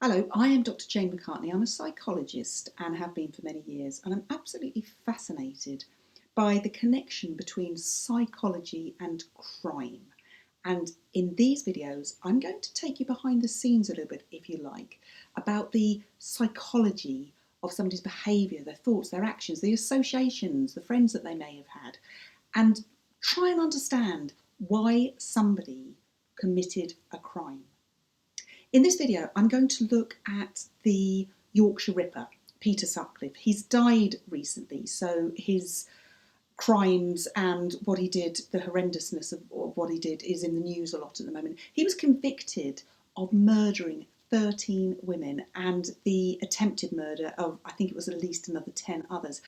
Hello, I am Dr. Jane McCartney. I'm a psychologist and have been for many years, and I'm absolutely fascinated by the connection between psychology and crime. And in these videos, I'm going to take you behind the scenes a little bit, if you like, about the psychology of somebody's behaviour, their thoughts, their actions, the associations, the friends that they may have had, and try and understand why somebody committed a crime. In this video, I'm going to look at the Yorkshire Ripper, Peter Sutcliffe. He's died recently, so his crimes and what he did, the horrendousness of what he did, is in the news a lot at the moment. He was convicted of murdering 13 women and the attempted murder of, I think it was at least another 10 others.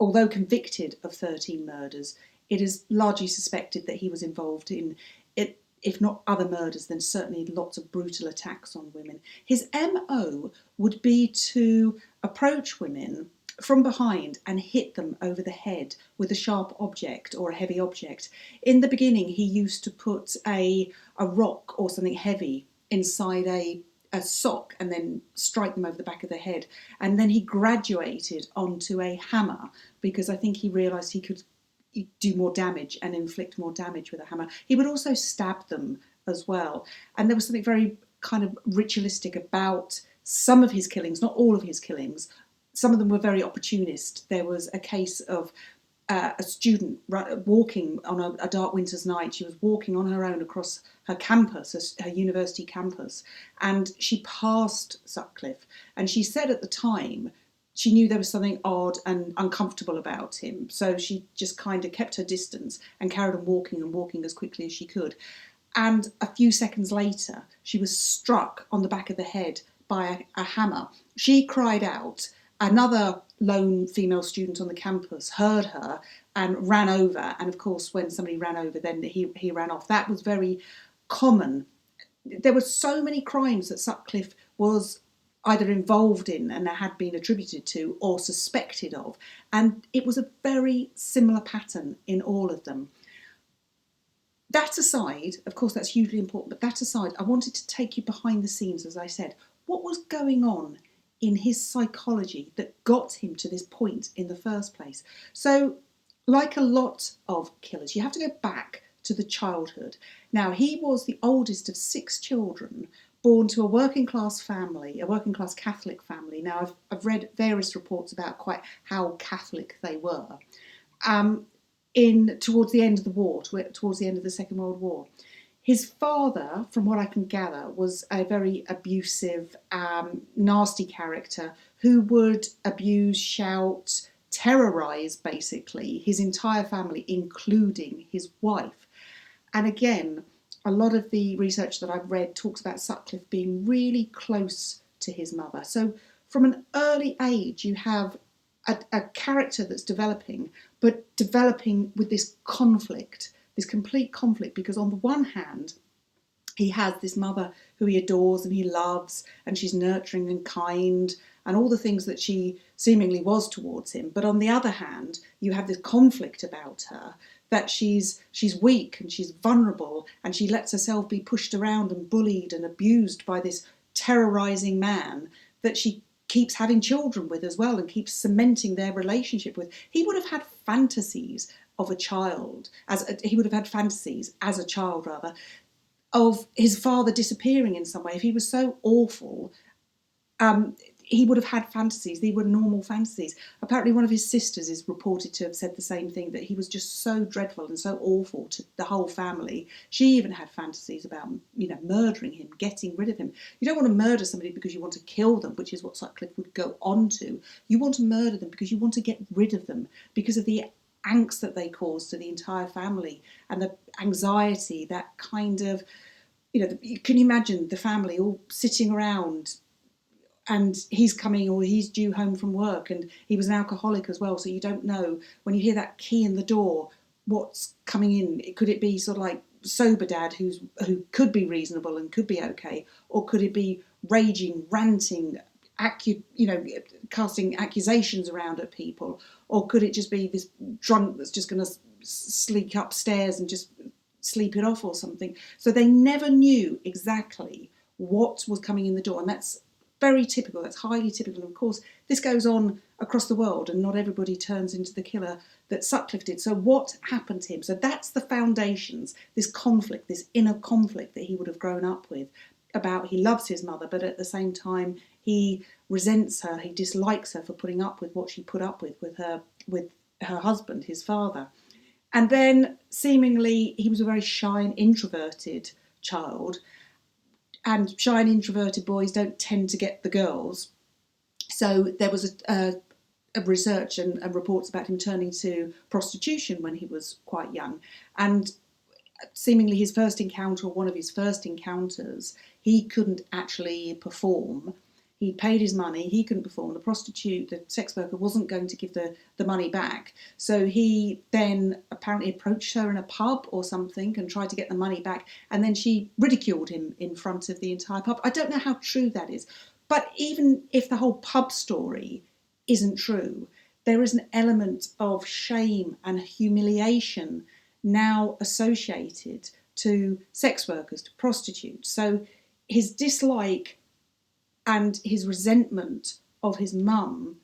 Although convicted of 13 murders, it is largely suspected that he was involved in it, if not other murders, then certainly lots of brutal attacks on women. His MO would be to approach women from behind and hit them over the head with a sharp object or a heavy object. In the beginning, he used to put a rock or something heavy inside a sock and then strike them over the back of the head. And then he graduated onto a hammer because I think he realised he could do more damage and inflict more damage with a hammer. He would also stab them as well. And there was something very kind of ritualistic about some of his killings, not all of his killings. Some of them were very opportunist. There was a case of a student walking on a dark winter's night. She was walking on her own across her campus, her university campus, and she passed Sutcliffe. And she said at the time, she knew there was something odd and uncomfortable about him. So she just kind of kept her distance and carried on walking and walking as quickly as she could. And a few seconds later, she was struck on the back of the head by a hammer. She cried out. Another lone female student on the campus heard her and ran over. And of course, when somebody ran over, then he ran off. That was very common. There were so many crimes that Sutcliffe was either involved in and had been attributed to or suspected of. And it was a very similar pattern in all of them. That aside, of course, that's hugely important, but that aside, I wanted to take you behind the scenes, as I said. What was going on in his psychology that got him to this point in the first place? So, like a lot of killers, you have to go back to the childhood. Now, he was the oldest of 6 children, born to a working class family, a working class Catholic family. Now, I've read various reports about quite how Catholic they were. Towards the end of the war, towards the end of the Second World War. His father, from what I can gather, was a very abusive, nasty character who would abuse, shout, terrorise, basically, his entire family, including his wife. And again, a lot of the research that I've read talks about Sutcliffe being really close to his mother. So from an early age, you have a character that's developing, but developing with this conflict, this complete conflict, because on the one hand, he has this mother who he adores and he loves, and she's nurturing and kind, and all the things that she seemingly was towards him. But on the other hand, you have this conflict about her, that she's weak and she's vulnerable, and she lets herself be pushed around and bullied and abused by this terrorising man that she keeps having children with as well and keeps cementing their relationship with. He would have had fantasies of a child, he would have had fantasies as a child rather, of his father disappearing in some way. If he was so awful, he would have had fantasies. They were normal fantasies. Apparently one of his sisters is reported to have said the same thing, that he was just so dreadful and so awful to the whole family. She even had fantasies about, murdering him, getting rid of him. You don't want to murder somebody because you want to kill them, which is what Sutcliffe would go on to. You want to murder them because you want to get rid of them, because of the angst that they cause to the entire family and the anxiety, that kind of, can you imagine the family all sitting around and he's coming or he's due home from work, and he was an alcoholic as well, so you don't know, when you hear that key in the door, what's coming in. Could it be sort of like sober dad who could be reasonable and could be okay, or could it be raging, ranting, casting accusations around at people, or could it just be this drunk that's just going to sneak upstairs and just sleep it off or something? So they never knew exactly what was coming in the door, and that's very typical. That's highly typical. And of course, this goes on across the world, and not everybody turns into the killer that Sutcliffe did. So what happened to him? So that's the foundations, this conflict, this inner conflict that he would have grown up with, about he loves his mother, but at the same time he resents her, he dislikes her for putting up with what she put up with her husband, his father. And then seemingly he was a very shy and introverted child, and shy and introverted boys don't tend to get the girls. So there was a research and reports about him turning to prostitution when he was quite young. And seemingly his first encounter, or one of his first encounters, he couldn't actually perform. He paid his money, he couldn't perform. The prostitute, the sex worker, wasn't going to give the money back. So he then apparently approached her in a pub or something and tried to get the money back. And then she ridiculed him in front of the entire pub. I don't know how true that is. But even if the whole pub story isn't true, there is an element of shame and humiliation now associated to sex workers, to prostitutes. So his dislike and his resentment of his mum,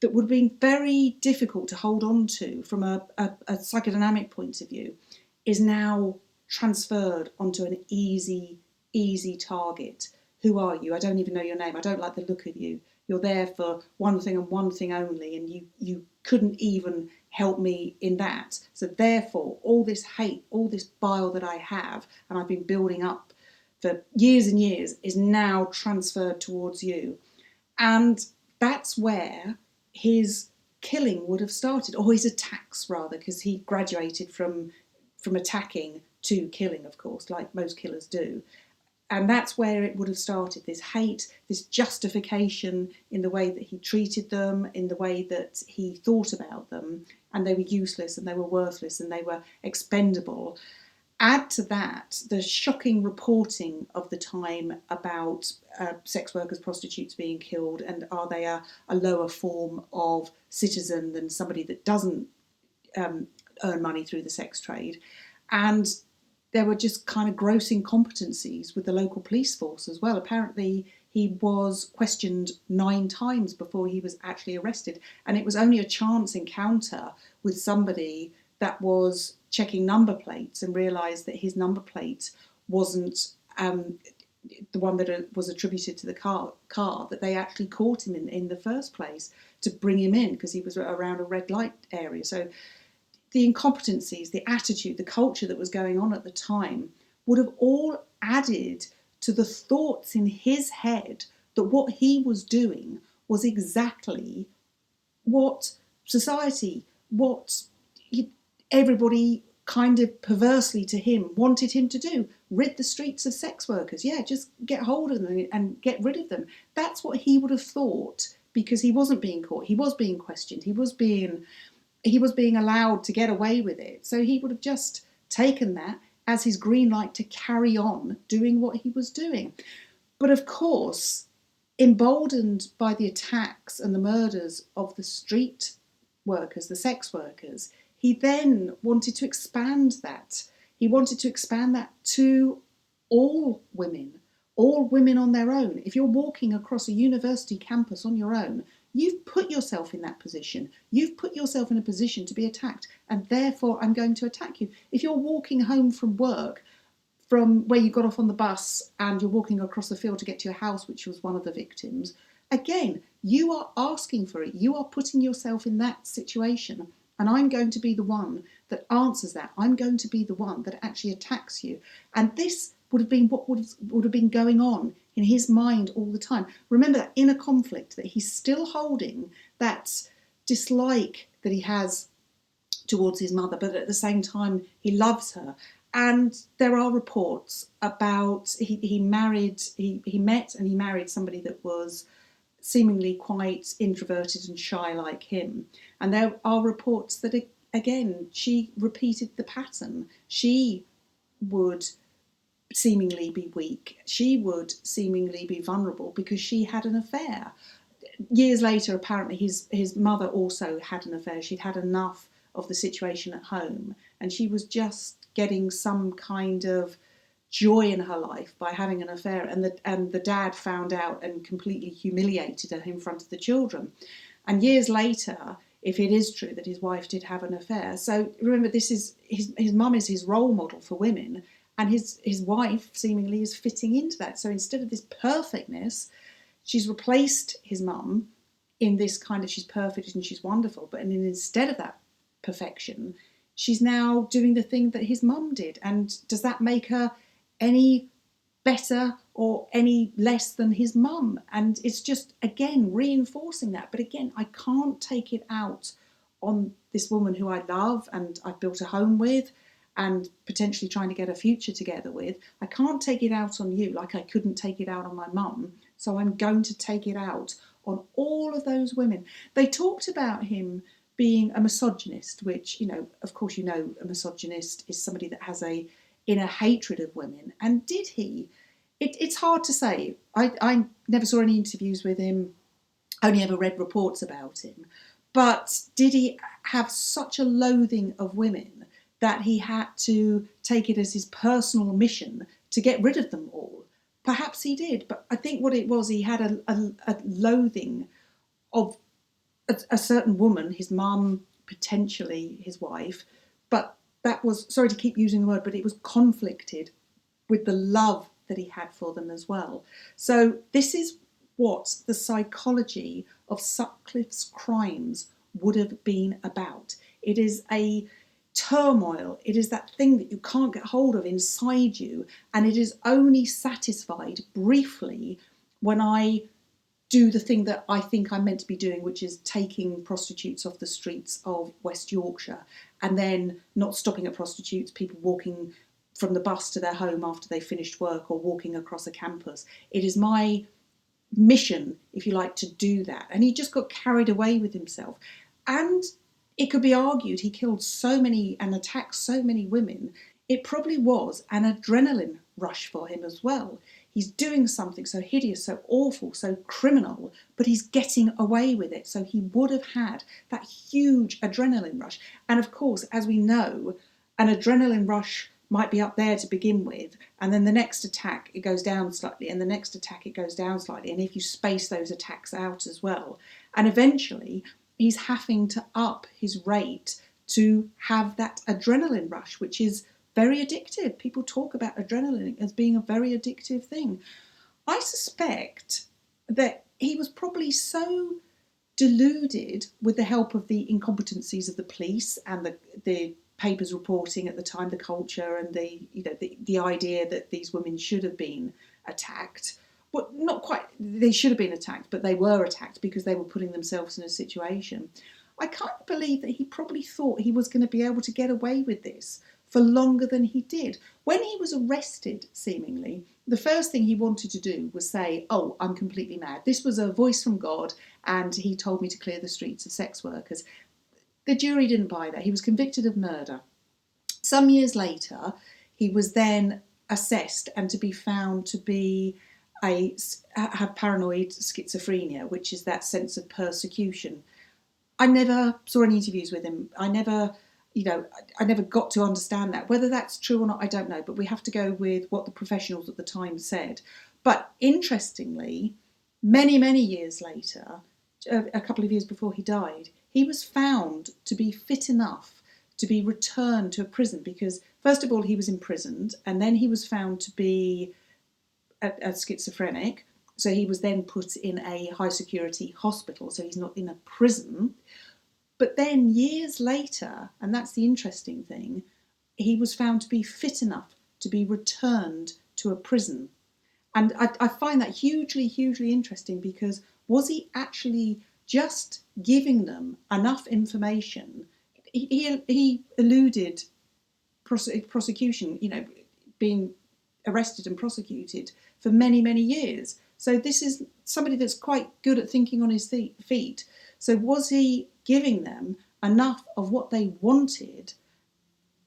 that would have been very difficult to hold on to from a psychodynamic point of view, is now transferred onto an easy target. Who are you? I don't even know your name. I don't like the look of you. You're there for one thing and one thing only, and you couldn't even help me in that. So therefore, all this hate, all this bile that I have, and I've been building up for years and years, is now transferred towards you. And that's where his killing would have started, or his attacks rather, because he graduated from attacking to killing, of course, like most killers do. And that's where it would have started, this hate, this justification in the way that he treated them, in the way that he thought about them, and they were useless and they were worthless and they were expendable. Add to that the shocking reporting of the time about sex workers, prostitutes being killed, and are they a lower form of citizen than somebody that doesn't earn money through the sex trade. And there were just kind of gross incompetencies with the local police force as well. Apparently he was questioned 9 times before he was actually arrested, and it was only a chance encounter with somebody that was checking number plates and realised that his number plate wasn't the one that was attributed to the car, that they actually caught him in the first place to bring him in because he was around a red light area. So the incompetencies, the attitude, the culture that was going on at the time would have all added to the thoughts in his head that what he was doing was exactly what society, what everybody kind of perversely to him wanted him to do. Rid the streets of sex workers. Yeah, just get hold of them and get rid of them. That's what he would have thought, because he wasn't being caught. He was being questioned. He was being allowed to get away with it. So he would have just taken that as his green light to carry on doing what he was doing. But of course, emboldened by the attacks and the murders of the street workers, the sex workers, he then wanted to expand that. He wanted to expand that to all women on their own. If you're walking across a university campus on your own, you've put yourself in that position. You've put yourself in a position to be attacked, and therefore I'm going to attack you. If you're walking home from work, from where you got off on the bus, and you're walking across the field to get to your house, which was one of the victims, again, you are asking for it. You are putting yourself in that situation, and I'm going to be the one that answers that. I'm going to be the one that actually attacks you. And this would have been what would have been going on in his mind all the time. Remember that inner conflict that he's still holding, that dislike that he has towards his mother, but at the same time he loves her. And there are reports about he met and he married somebody that was seemingly quite introverted and shy like him. And there are reports that, again, she repeated the pattern. She would seemingly be weak. She would seemingly be vulnerable because she had an affair. Years later, apparently, his mother also had an affair. She'd had enough of the situation at home, and she was just getting some kind of joy in her life by having an affair, and the dad found out and completely humiliated her in front of the children. And years later, if it is true that his wife did have an affair, so remember, this is his mum is his role model for women, and his wife seemingly is fitting into that. So instead of this perfectness, she's replaced his mum in this kind of, she's perfect and she's wonderful, but instead of that perfection, she's now doing the thing that his mum did. And does that make her any better or any less than his mum? And it's just, again, reinforcing that. But again, I can't take it out on this woman who I love and I've built a home with and potentially trying to get a future together with. I can't take it out on you like I couldn't take it out on my mum. So I'm going to take it out on all of those women. They talked about him being a misogynist, which, of course, a misogynist is somebody that has a inner hatred of women. And did he? It's hard to say. I never saw any interviews with him, only ever read reports about him. But did he have such a loathing of women that he had to take it as his personal mission to get rid of them all? Perhaps he did, but I think what it was, he had a loathing of a certain woman, his mum, potentially his wife, but that was, sorry to keep using the word, but it was conflicted with the love that he had for them as well. So this is what the psychology of Sutcliffe's crimes would have been about. It is a turmoil. It is that thing that you can't get hold of inside you, and it is only satisfied briefly when I do the thing that I think I'm meant to be doing, which is taking prostitutes off the streets of West Yorkshire and then not stopping at prostitutes, people walking from the bus to their home after they finished work or walking across a campus. It is my mission, if you like, to do that. And he just got carried away with himself. And it could be argued he killed so many and attacked so many women. It probably was an adrenaline rush for him as well. He's doing something so hideous, so awful, so criminal, but he's getting away with it. So he would have had that huge adrenaline rush. And of course, as we know, an adrenaline rush might be up there to begin with, and then the next attack it goes down slightly, and the next attack it goes down slightly, and if you space those attacks out as well, and eventually he's having to up his rate to have that adrenaline rush, which is very addictive. People talk about adrenaline as being a very addictive thing. I suspect that he was probably so deluded with the help of the incompetencies of the police and the papers reporting at the time, the culture, and the idea that these women should have been attacked. Well, not quite, they should have been attacked, but they were attacked because they were putting themselves in a situation. I can't believe that he probably thought he was going to be able to get away with this for longer than he did. When he was arrested, seemingly, the first thing he wanted to do was say, oh, I'm completely mad. This was a voice from God, and he told me to clear the streets of sex workers. The jury didn't buy that. He was convicted of murder. Some years later, he was then assessed and to be found to be have paranoid schizophrenia, which is that sense of persecution. I never saw any interviews with him. I never got to understand that. Whether that's true or not, I don't know. But we have to go with what the professionals at the time said. But interestingly, many, many years later, a couple of years before he died, he was found to be fit enough to be returned to a prison because, first of all, he was imprisoned, and then he was found to be a schizophrenic. So he was then put in a high security hospital. So he's not in a prison. But then years later, and that's the interesting thing, he was found to be fit enough to be returned to a prison. And I find that hugely, hugely interesting because was he actually just giving them enough information? He eluded prosecution, being arrested and prosecuted for many, many years. So this is somebody that's quite good at thinking on his feet. So was he giving them enough of what they wanted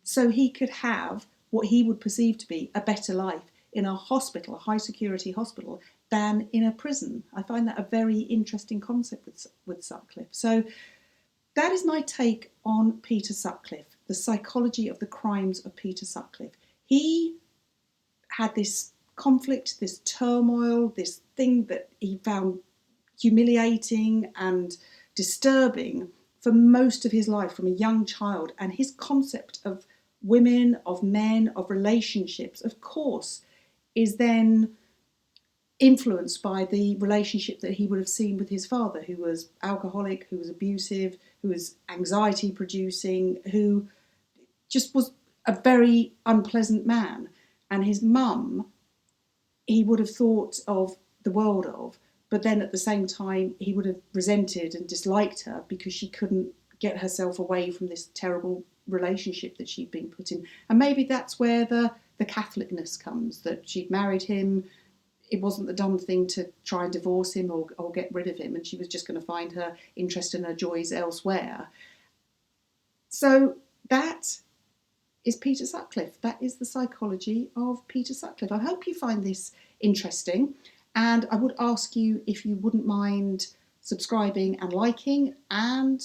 so he could have what he would perceive to be a better life in a hospital, a high security hospital, than in a prison? I find that a very interesting concept with Sutcliffe. So that is my take on Peter Sutcliffe, the psychology of the crimes of Peter Sutcliffe. He had this conflict, this turmoil, this thing that he found humiliating and disturbing for most of his life from a young child. And his concept of women, of men, of relationships, of course, is then influenced by the relationship that he would have seen with his father, who was alcoholic, who was abusive, who was anxiety producing, who just was a very unpleasant man. And his mum, he would have thought of the world of, but then at the same time, he would have resented and disliked her because she couldn't get herself away from this terrible relationship that she'd been put in. And maybe that's where the Catholicness comes, that she'd married him. It wasn't the dumb thing to try and divorce him or get rid of him, and she was just going to find her interest and her joys elsewhere. So that is Peter Sutcliffe. That is the psychology of Peter Sutcliffe. I hope you find this interesting, and I would ask you if you wouldn't mind subscribing and liking, and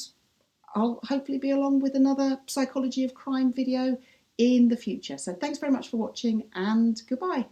I'll hopefully be along with another Psychology of Crime video in the future. So thanks very much for watching, and goodbye.